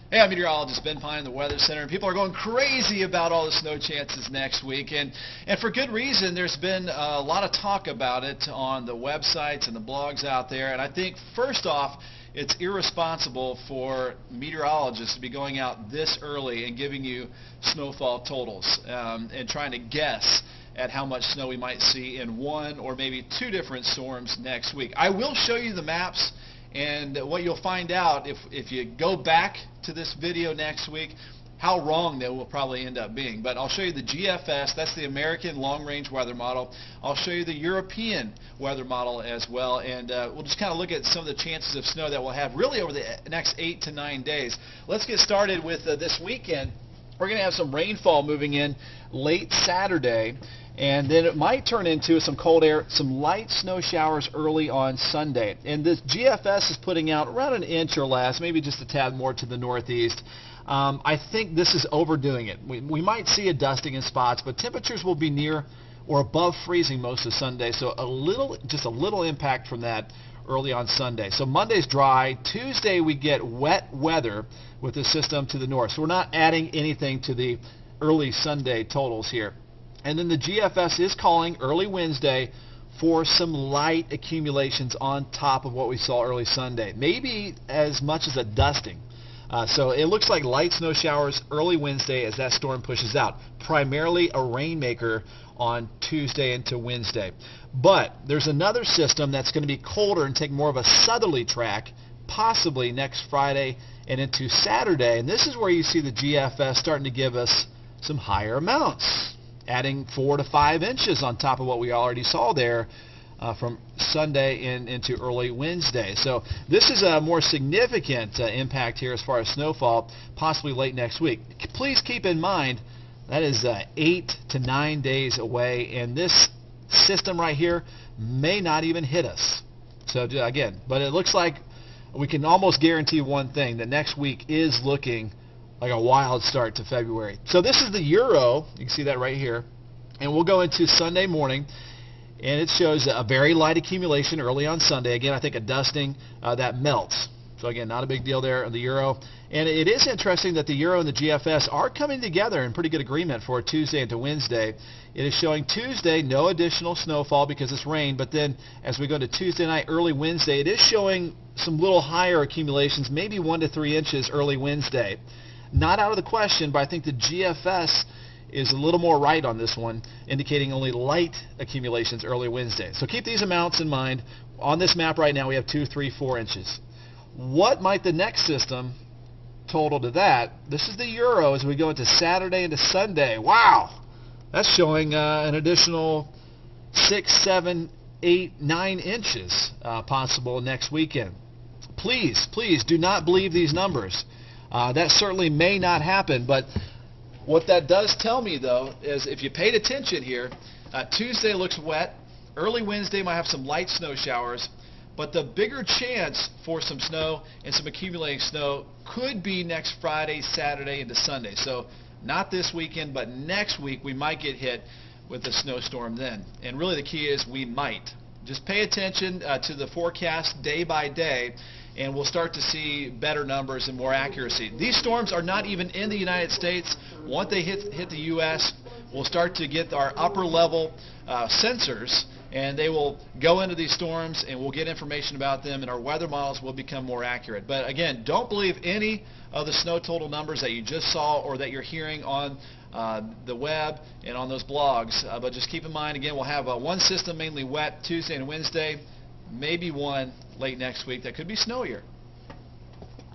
Hey, I'm meteorologist Ben Pine in the Weather Center, and people are going crazy about all the snow chances next week, and for good reason. There's been a lot of talk about it on the websites and the blogs out there, and I think first off, it's irresponsible for meteorologists to be going out this early and giving you snowfall totals and trying to guess at how much snow we might see in one or maybe two different storms next week. I will show you the maps, and what you'll find out if you go back to this video next week, how wrong they will probably end up being. But I'll show you the GFS, that's the American Long-Range Weather Model. I'll show you the European weather model as well, and we'll just kind of look at some of the chances of snow that we'll have really over the next 8 to 9 days. Let's get started with this weekend. We're going to have some rainfall moving in late Saturday, and then it might turn into some cold air, some light snow showers early on Sunday. And this GFS is putting out around an inch or less, maybe just a tad more to the northeast. I think this is overdoing it. We might see a dusting in spots, but temperatures will be near or above freezing most of Sunday, so just a little impact from that early on Sunday. So Monday's dry. Tuesday we get wet weather with the system to the north. So we're not adding anything to the early Sunday totals here. And then the GFS is calling early Wednesday for some light accumulations on top of what we saw early Sunday. Maybe as much as a dusting. So it looks like light snow showers early Wednesday as that storm pushes out. Primarily a rainmaker on Tuesday into Wednesday. But there's another system that's going to be colder and take more of a southerly track, possibly next Friday and into Saturday. And this is where you see the GFS starting to give us some higher amounts, adding 4 to 5 inches on top of what we already saw there from Sunday into early Wednesday. So this is a more significant impact here as far as snowfall, possibly late next week. Please keep in mind that is 8 to 9 days away, and this system right here may not even hit us. So again, but it looks like we can almost guarantee one thing, that next week is looking like a wild start to February. So this is the Euro, you can see that right here, and we'll go into Sunday morning, and it shows a very light accumulation early on Sunday. Again, I think a dusting that melts. So again, not a big deal there on the Euro. And it is interesting that the Euro and the GFS are coming together in pretty good agreement for Tuesday into Wednesday. It is showing Tuesday no additional snowfall because it's rain, but then as we go to Tuesday night, early Wednesday, it is showing some little higher accumulations, maybe 1 to 3 inches early Wednesday. Not out of the question, but I think the GFS is a little more right on this one, indicating only light accumulations early Wednesday. So keep these amounts in mind. On this map right now, we have 2, 3, 4 inches. What might the next system total to that? This is the Euro as we go into Saturday into Sunday. Wow! That's showing an additional 6, 7, 8, 9 inches possible next weekend. Please, please do not believe these numbers. That certainly may not happen, but what that does tell me, though, is if you paid attention here, Tuesday looks wet. Early Wednesday might have some light snow showers. But the bigger chance for some snow and some accumulating snow could be next Friday, Saturday, into Sunday. So not this weekend, but next week we might get hit with a snowstorm then. And really the key is we might. Just pay attention to the forecast day by day, and we'll start to see better numbers and more accuracy. These storms are not even in the United States. Once they hit the U.S., we'll start to get our upper level sensors, and they will go into these storms, and we'll get information about them, and our weather models will become more accurate. But again, don't believe any of the snow total numbers that you just saw or that you're hearing on the web and on those blogs. But just keep in mind, again, we'll have one system mainly wet Tuesday and Wednesday, maybe one late next week that could be snowier.